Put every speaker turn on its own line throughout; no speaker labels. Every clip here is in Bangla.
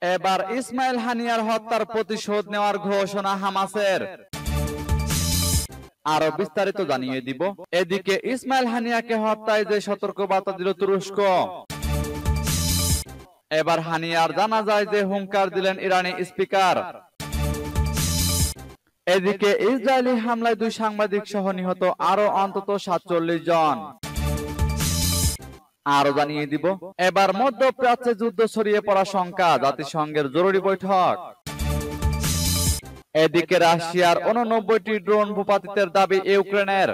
এবার ইসমাইল হানিয়ার হত্যার প্রতিশোধ নেওয়ার ঘোষণা হামাসের। আরো বিস্তারিত জানিয়ে দিব। এদিকে ইসমাইল হানিয়াকে হত্যায় যে সতর্কবার্তা দিল তুরস্ক। এবার হানিয়ার জানাজায় যে হুঙ্কার দিলেন ইরানি স্পিকার। এদিকে ইসরায়েলি হামলায় 2 সাংবাদিক সহ নিহত আরো অন্তত 47 জন। আরো জানিয়ে দিব। এবার মধ্যপ্রাচ্যে যুদ্ধ ছড়িয়ে পড়া শঙ্কা, জাতিসংঘের জরুরি বৈঠক। এদিকে রাশিয়ার 89টি ড্রোন ভূপাতিতের দাবি ইউক্রেনের।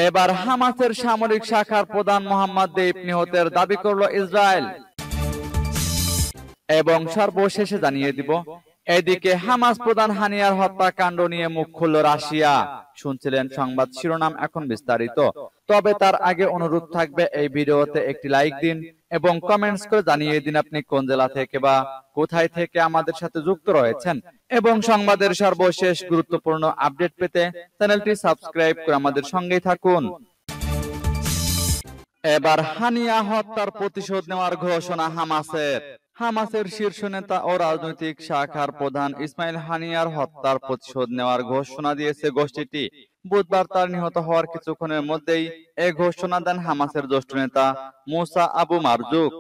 এবার হামাসের সামরিক শাখার প্রধান মোহাম্মদ দেইফ নিহতের দাবি করল ইসরায়েল। এবং সর্বশেষে জানিয়ে দিব। এদিকে হামাস প্রধান হানিয়ার হত্যাকাণ্ড নিয়ে মুখ খুলল রাশিয়া। শুনছিলেন সংবাদ শিরোনাম, এখন বিস্তারিত। তবে তার আগে অনুরোধ থাকবে এই ভিডিওতে একটি লাইক দিন এবং কমেন্টস করে জানিয়ে দিন আপনি কোন জেলা থেকে বা কোথায় থেকে আমাদের সাথে যুক্ত রয়েছেন। এবং সংবাদের সর্বশেষ গুরুত্বপূর্ণ আপডেট পেতে চ্যানেলটি সাবস্ক্রাইব করে আমাদের সঙ্গেই থাকুন। এবার হানিয়া হত্যার প্রতিশোধ নেওয়ার ঘোষণা হামাসের। হামাসের শীর্ষ নেতা ও রাজনৈতিক শাখার প্রধান ইসমাইল হানিয়ার হত্যার প্রতিশোধ নেওয়ার ঘোষণা দিয়েছে গোষ্ঠীটি। বুধবার তার নিহত হওয়ার কিছুক্ষণের মধ্যেই এ ঘোষণা দেন হামাসের জ্যেষ্ঠ নেতা মুসা আবু মারজুক।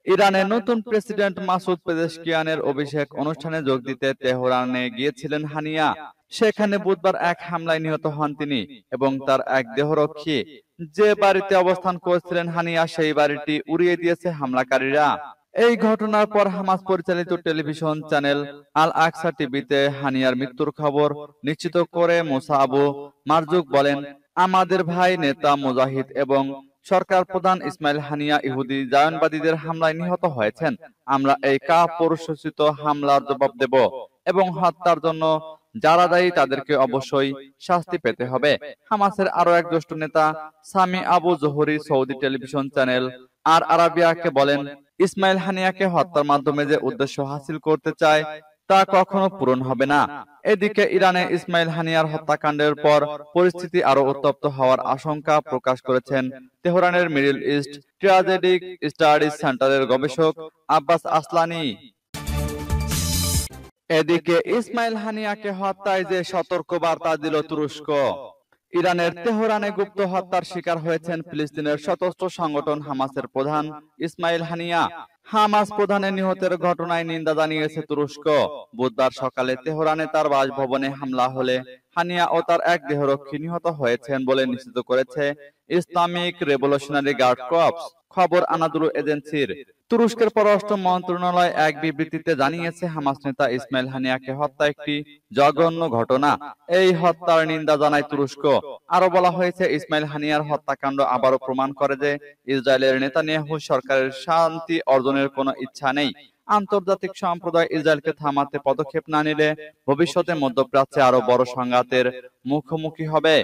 ইরানের নতুন প্রেসিডেন্ট মাসুদ পেজেশকিয়ানের অভিষেক অনুষ্ঠানে যোগ দিতে তেহরানে গিয়েছিলেন হানিয়া। সেখানে বুধবার এক হামলায় নিহত হন তিনি এবং তার এক দেহরক্ষী। যে বাড়িতে অবস্থান করছিলেন হানিয়া, সেই বাড়িটি উড়িয়ে দিয়েছে হামলাকারীরা। এই ঘটনার পর হামাস পরিচালিত টেলিভিশন চ্যানেল আল আকসা টিভিতে হানিয়ার মৃত্যুর খবর নিশ্চিত করে মুসা আবু মারজুক বলেন, আমাদের ভাই নেতা মুজাহিদ এবং সরকার প্রধান ইসমাইল হানিয়া ইহুদি জায়নবাদীদের হামলায় নিহত হয়েছেন। আমরা এই কাপুরুষোচিত হামলার জবাব দেব এবং হত্যার জন্য যারা দায়ী তাদেরকে অবশ্যই শাস্তি পেতে হবে। হামাসের আরো এক জ্যেষ্ঠ নেতা Sami Abu Zuhri Saudi television channel আর আরাবিয়াকে বলেন, ইসমাইল হানিয়াকে হত্যার মাধ্যমে যে উদ্দেশ্য হাসিল করতে চায় তা কখনো পূরণ হবে না। এদিকে ইরানে ইসমাইল হানিয়ার হত্যাকাণ্ডের পর পরিস্থিতি আরো উত্তপ্ত হওয়ার আশঙ্কা প্রকাশ করেছেন তেহরানের মিডল ইস্ট ট্র্যাজেডিক স্টাডিজ সেন্টারের গবেষক আব্বাস আসলানি। এদিকে ইসমাইল হানিয়াকে হত্যায় যে সতর্কবার্তা দিল তুরস্ক। ইরানের তেহরানে গুপ্ত হত্যার শিকার হয়েছেন ফিলিস্তিনের সশস্ত্র সংগঠন হামাসের প্রধান ইসমাইল হানিয়া। হামাস প্রধানের নিহতের ঘটনায় নিন্দা জানিয়েছে তুরস্ক। বুধবার সকালে তেহরানে তার বাসভবনে হামলা হলে হানিয়া ও তার এক দেহরক্ষী নিহত হয়েছেন বলে নিশ্চিত করেছে ইসলামিক রেভলিউশনারি গার্ড কর্পস, খবর আনাদুলু এজেন্সির। তুরস্কের পররাষ্ট্র মন্ত্রণালয় এক বিবৃতিতে জানিয়েছে, হামাস নেতা ইসমাইল হানিয়াকে হত্যা একটি জঘন্য ঘটনা। এই হত্যার নিন্দা জানায় তুরস্ক। আরো বলা হয়েছে, ইসমাইল হানিয়ার হত্যাকাণ্ড আবারও প্রমাণ করে যে ইসরায়েলের নেতানিয়াহু সরকারের শান্তি অর্জনের কোনো ইচ্ছা নেই। আন্তর্জাতিক সম্প্রদায় ইসরায়েলকে থামাতে পদক্ষেপ না নিলে ভবিষ্যতে মধ্যপ্রাচ্যে আরো বড় সংঘাতের মুখোমুখি হবে।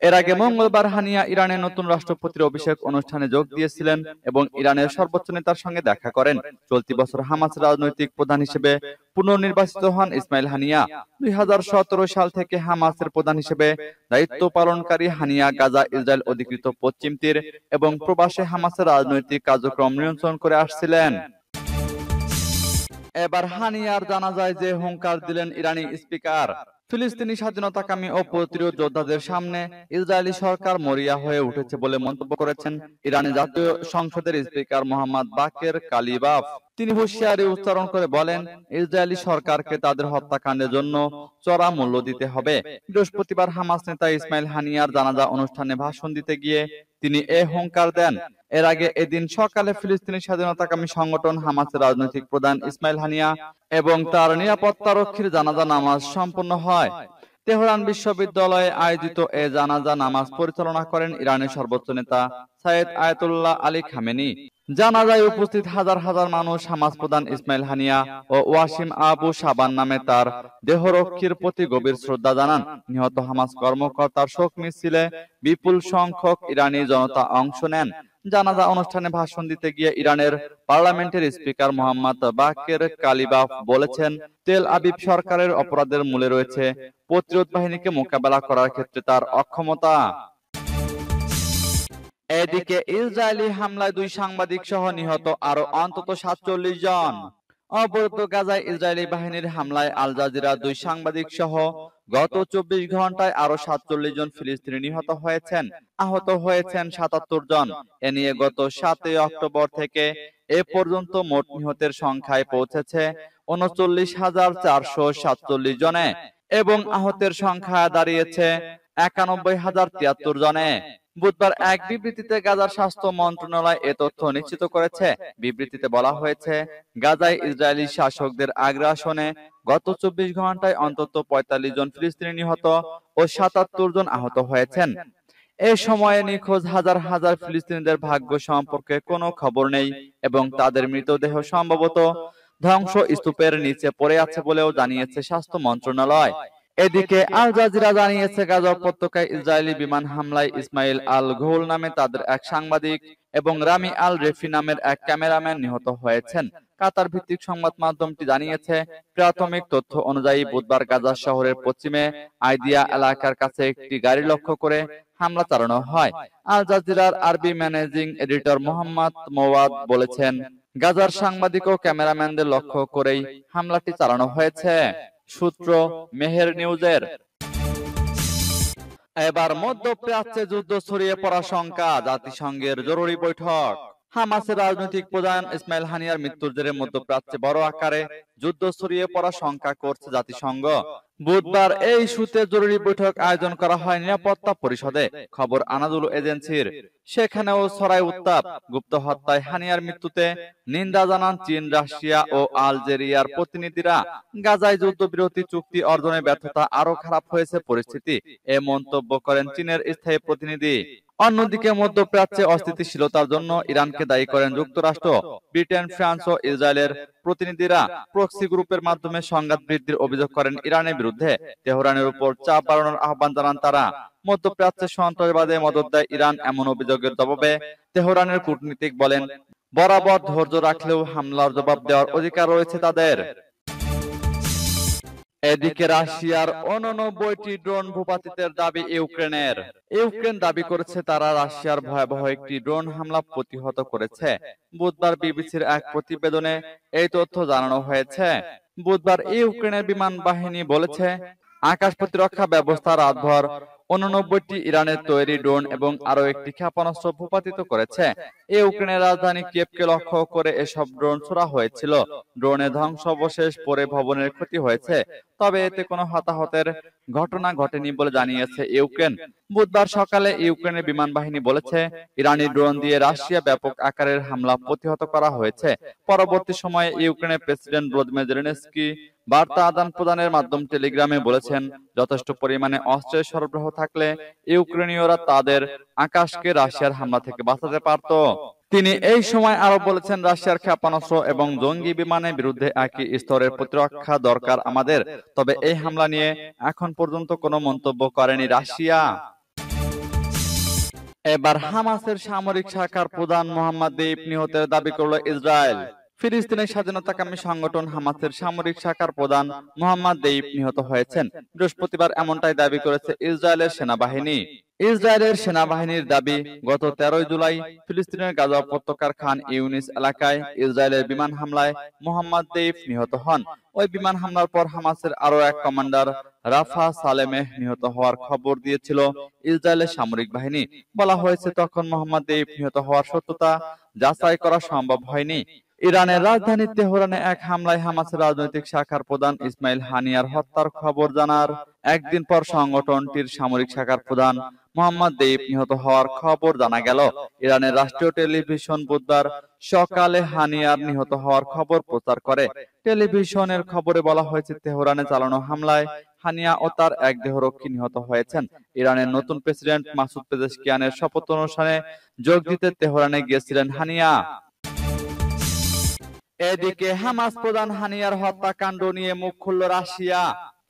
এর আগে মঙ্গলবার হানিয়া ইরানের নতুন রাষ্ট্রপতির অভিষেক অনুষ্ঠানে যোগ দিয়েছিলেন এবং ইরানের সর্বোচ্চ নেতার সঙ্গে দেখা করেন। চলতি বছর হামাস রাজনৈতিক প্রধান হিসেবে পুনর্নির্বাচিত হন ইসমাইল হানিয়া। 2017 সাল থেকে হামাসের প্রধান হিসেবে দায়িত্ব পালনকারী হানিয়া গাজা, ইসরায়েল অধিকৃত পশ্চিম তীর এবং প্রবাসে হামাসের রাজনৈতিক কার্যক্রম নিয়ন্ত্রণ করে আসছিলেন। এবার হানিয়ার জানাজায় যে হুঙ্কার দিলেন ইরানি স্পিকার। ফিলিস্তিনি স্বাধীনতাকামী ও প্রতিরোধ যোদ্ধাদের সামনে ইসরায়েলি সরকার মরিয়া হয়ে উঠেছে বলে মন্তব্য করেছেন ইরানি জাতীয় সংসদের স্পিকার মোহাম্মদ বাকের কালিবাফ। তিনি হুঁশিয়ারি উচ্চারণ করে বলেন, ইসরায়েলি সরকারকে তাদের হত্যাকাণ্ডের জন্য চড়া মূল্য দিতে হবে। বৃহস্পতিবার হামাস নেতা ইসমাইল হানিয়ার জানাজা অনুষ্ঠানে ভাষণ দিতে গিয়ে তিনি এ হুঙ্কার দেন। এর আগে এদিন সকালে ফিলিস্তিনি স্বাধীনতাকামী সংগঠন হামাসের রাজনৈতিক প্রধান ইসমাইল হানিয়া এবং তার নিরাপত্তারক্ষীর জানাজা নামাজ সম্পন্ন হয়। তেহরান বিশ্ববিদ্যালয়ে আয়োজিত এ জানাজা নামাজ পরিচালনা করেন ইরানের সর্বোচ্চ নেতা সাইয়েদ আয়াতুল্লাহ আলী খামেনি। জানাজায় উপস্থিত হাজার হাজার মানুষ হামাস প্রধান ইসমাইল হানিয়া ও ওয়াসিম আবু সাবান নামে তার দেহরক্ষীর প্রতি গভীর শ্রদ্ধা জানান। নিহত হামাস কর্মকর্তার শোক মিছিলে বিপুল সংখ্যক ইরানি জনতা অংশ নেন। জানাজা অনুষ্ঠানে ভাষণ দিতে গিয়ে ইরানের পার্লামেন্টের স্পিকার মোহাম্মদ বাকের কালিবাফ বলেছেন, তেল আবিব সরকারের অপরাধের মূলে রয়েছে প্রতিরোধ বাহিনীকে মোকাবেলা করার ক্ষেত্রে তার অক্ষমতা। এদিকে ইসরায়েলি হামলায় 2 সাংবাদিক সহ নিহত আরো অন্তত 47 জন। অবরুদ্ধ গাজায় ইসরায়েলি বাহিনীর হামলায় আল জাজিরা 2 সাংবাদিক সহ গত 24 ঘন্টায় আরো 47 জন ফিলিস্তিনি নিহত হয়েছেন, আহত হয়েছেন 77 জন। এ নিয়ে গত 7 অক্টোবর থেকে এ পর্যন্ত মোট নিহতের সংখ্যায় পৌঁছেছে 39,447 জনে এবং আহতের সংখ্যা দাঁড়িয়েছে 91,073 জনে। বুধবার এক বিবৃতিতে গাজার স্বাস্থ্য মন্ত্রণালয় এ তথ্য নিশ্চিত করেছে। বিবৃতিতে বলা হয়েছে, গাজায় ইসরায়েলি শাসকদের আগ্রাসনে গত 24 ঘন্টায় অন্তত 45 জন ফিলিস্তিনি নিহত ও 77 জন আহত হয়েছেন। এই সময়ে নিখোঁজ হাজার হাজার ফিলিস্তিনিদের ভাগ্য সম্পর্কে কোনো খবর নেই এবং তাদের মৃতদেহ সম্ভবত ধ্বংসস্তূপের নিচে পড়ে আছে বলেও জানিয়েছে স্বাস্থ্য মন্ত্রণালয়। এদিকে আল জাজিরা জানিয়েছে, গাজা উপত্যকায় ইসরায়েলি বিমান হামলায় ইসমাইল আল ঘোল নামে তাদের এক সাংবাদিক এবং রামি আল রেফি নামের এক ক্যামেরাম্যান নিহত হয়েছেন। কাতার ভিত্তিক সংবাদ মাধ্যমটি জানিয়েছে, প্রাথমিক তথ্য অনুযায়ী বুধবার গাজা শহরের পশ্চিমে আইদিয়া এলাকার কাছে একটি গাড়ি লক্ষ্য করে হামলা চালানো হয়। আল জাজিরার আরবি ম্যানেজিং এডিটর মোহাম্মদ মোয়াদ বলেছেন, গাজার সাংবাদিক ও ক্যামেরাম্যানদের লক্ষ্য করেই হামলাটি চালানো হয়েছে। সূত্র মেহের নিউজের। এবার মধ্যপ্রাচ্যে যুদ্ধ ছড়িয়ে পড়া শঙ্কা, জাতিসংঘের জরুরি বৈঠক। হামাসের রাজনৈতিক প্রধান ইসমাইল হানিয়ার মৃত্যুর জেরে মধ্যপ্রাচ্যে বড় আকারে যুদ্ধ ছড়িয়ে পড়া শঙ্কা করছে জাতিসংঘ। বুধবার এই ইস্যুতে জরুরি বৈঠক আয়োজন করা হয় নিরাপত্তা পরিষদে, খবর আনাদুলু এজেন্সির। সেখানেও ছড়ায় উত্তাপ। গুপ্ত হত্যায় হানিয়ার মৃত্যুতে নিন্দা জানান চীন, রাশিয়া ও আলজেরিয়ার প্রতিনিধিরা। গাজায় যুদ্ধবিরতি চুক্তি অর্জনে ব্যর্থতা আরো খারাপ হয়েছে পরিস্থিতি, এ মন্তব্য করেন চীনের স্থায়ী প্রতিনিধি। অন্যদিকে মধ্যপ্রাচ্যে অস্থিতিশীলতার জন্য ইরানকে দায়ী করেন যুক্তরাষ্ট্র, ব্রিটেন, ফ্রান্স ও ইসরায়েলের প্রতিনিধিরা। প্রক্সি গ্রুপের মাধ্যমে সংঘাত বৃদ্ধির অভিযোগ করেন ইরানের বিরুদ্ধে। তেহরানের উপর চাপ বাড়ানোর আহ্বান জানান তারা। মধ্যপ্রাচ্যে সন্ত্রাসবাদে মদদ দেয় ইরান, এমন অভিযোগের জবাবে তেহরানের কূটনীতিক বলেন, বরাবর ধৈর্য রাখলেও হামলার জবাব দেওয়ার অধিকার রয়েছে তাদের। এদিকে রাশিয়ার 89টি ড্রোন ভূপাতিতের দাবি ইউক্রেনের। ইউক্রেন দাবি করেছে তারা রাশিয়ার ভয়াবহ একটি ড্রোন হামলা প্রতিহত করেছে। বুধবার বিবিসির এক প্রতিবেদনে এই তথ্য জানানো হয়েছে। বুধবার ইউক্রেনের বিমান বাহিনী বলেছে, আকাশ প্রতিরক্ষা ব্যবস্থা রাতভর 89টি ইরানের তৈরি ড্রোন এবং আরো একটি ক্ষেপণাস্ত্র ভূপাতিত করেছে। ইউক্রেনের রাজধানী কিয়েভকে লক্ষ্য করে এসব ড্রোন ছোড়া হয়েছিল। ড্রোনে ধ্বংসাবশেষ পড়ে ভবনের ক্ষতি হয়েছে, তবে এতে কোনো হতাহতের ঘটনা ঘটেনি বলে জানিয়েছে ইউক্রেন। বুধবার সকালে ইউক্রেনের বিমান বাহিনী বলেছে, ইরানি ড্রোন দিয়ে রাশিয়া ব্যাপক আকারের হামলা প্রতিহত করা হয়েছে। পরবর্তী সময়ে ইউক্রেনের প্রেসিডেন্ট ভলোদিমির জেলেনস্কি বার্তা আদান প্রদানের মাধ্যম টেলিগ্রামে বলেছেন, যথেষ্ট পরিমাণে অস্ত্রের সরবরাহ থাকলে ইউক্রেনীয়রা তাদের আকাশকে রাশিয়ার হামলা থেকে বাঁচাতে পারত। তিনি এই সময় আরো বলেছেন, রাশিয়ার ক্ষেপণাস্ত্র এবং জঙ্গি বিমানের বিরুদ্ধে একই স্তরের প্রতিরক্ষা দরকার আমাদের। তবে এই হামলা নিয়ে এখন পর্যন্ত কোনো মন্তব্য করেনি রাশিয়া। এবার হামাসের সামরিক শাখার প্রধান মোহাম্মদ দেইফ নিহতের দাবি করল ইসরায়েল। ফিলিস্তিনের স্বাধীনতাকামী সংগঠন হামাসের সামরিক শাখার প্রধান মোহাম্মদ দেইফ নিহত হয়েছেন। বৃহস্পতিবার এমনটাই দাবি করেছে ইসরায়েলের সেনাবাহিনী। ইসরায়েলের সেনাবাহিনীর দাবি, গত 13 জুলাই ফিলিস্তিনের গাজা উপত্যকার খান ইউনিস এলাকায় ইসরায়েলের বিমান হামলায় মোহাম্মদ দেইফ নিহত হন। ওই বিমান হামলার পর হামাসের আরো এক কমান্ডার রাফা সালেমেহ নিহত হওয়ার খবর দিয়েছিল ইসরায়েলের সামরিক বাহিনী। বলা হয়েছে, তখন মোহাম্মদ দেইফ নিহত হওয়ার সত্যতা যাচাই করা সম্ভব হয়নি। ইরানের রাজধানী তেহরানে এক হামলায় হামাসের রাজনৈতিক শাখার প্রধান ইসমাইল হানিয়ার হত্যার খবর জানার একদিন পর সংগঠনটির সামরিক শাখার প্রধান মোহাম্মদ দেইফ নিহত হওয়ার খবর জানা গেল। ইরানের রাষ্ট্রীয় টেলিভিশন বুধবার সকালে হানিয়ার নিহত হওয়ার খবর প্রচার করে। টেলিভিশনের খবরে বলা হয়েছে, তেহরানে চালানো হামলায় হানিয়া ও তার এক দেহরক্ষী নিহত হয়েছেন। ইরানের নতুন প্রেসিডেন্ট মাসুদ পেজেশকিয়ানের শপথ অনুষ্ঠানে যোগ দিতে তেহরানে গিয়েছিলেন হানিয়া। এদিকে হামাস প্রধান হানিয়ার হত্যাকাণ্ড নিয়ে মুখ খুলল রাশিয়া।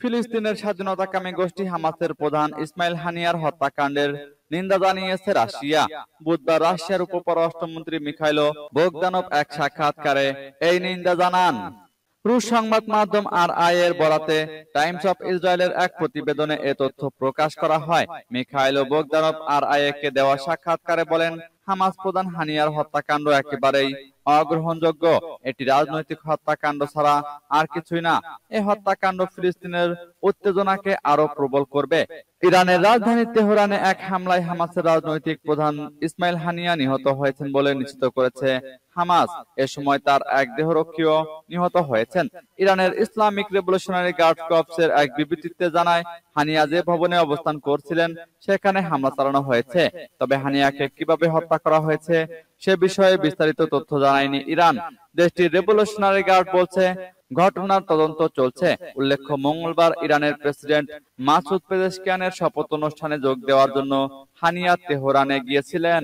ফিলিস্তিনের স্বাধীনতাকামী গোষ্ঠী হামাসের প্রধান ইসমাইল হানিয়ার হত্যাকাণ্ডের নিন্দা জানিয়েছে রাশিয়া। বুধবার রাশিয়ার উপপররাষ্ট্রমন্ত্রী মিখাইলো বোগদানভ এক সাক্ষাৎকারে এই নিন্দা জানান। রুশ সংবাদ মাধ্যম আরআই এর বরাতে টাইমস অফ ইসরায়েলের এক প্রতিবেদনে এ তথ্য প্রকাশ করা হয়। মিখাইলো বোগদানভ আরআই কে দেওয়া সাক্ষাৎকারে বলেন, হামাস প্রধান হানিয়ার হত্যাকাণ্ড একেবারেই অগ্রহণযোগ্য। এটি রাজনৈতিক হত্যাকাণ্ড ছাড়া আর কিছুই না। এই হত্যাকাণ্ড ফিলিস্তিনের উত্তেজনাকে আরো প্রবল করবে। ইরানের রাজধানী তেহরানে এক হামলায় হামাসের রাজনৈতিক প্রধান ইসমাইল হানিয়া নিহত হয়েছেন বলে নিশ্চিত করেছে হামাস। এ সময় তার এক দেহরক্ষীও নিহত হয়েছেন। ইরানের ইসলামিক রেভলিউশনারি গার্ড কর্পসের এক বিবৃতিতে জানায়, হানিয়া যে ভবনে অবস্থান করছিলেন সেখানে হামলা চালানো হয়েছে। তবে হানিয়াকে কিভাবে হত্যা করা হয়েছে সে বিষয়ে বিস্তারিত তথ্য জানায়নি ইরান। দেশটির রেভলিউশনারি গার্ড বলছে, ঘটনার তদন্ত চলছে। উল্লেখ্য, মঙ্গলবার ইরানের প্রেসিডেন্ট মাসুদ পেজেশকিয়ানের শপথ অনুষ্ঠানে যোগ দেওয়ার জন্য হানিয়া তেহরানে গিয়েছিলেন।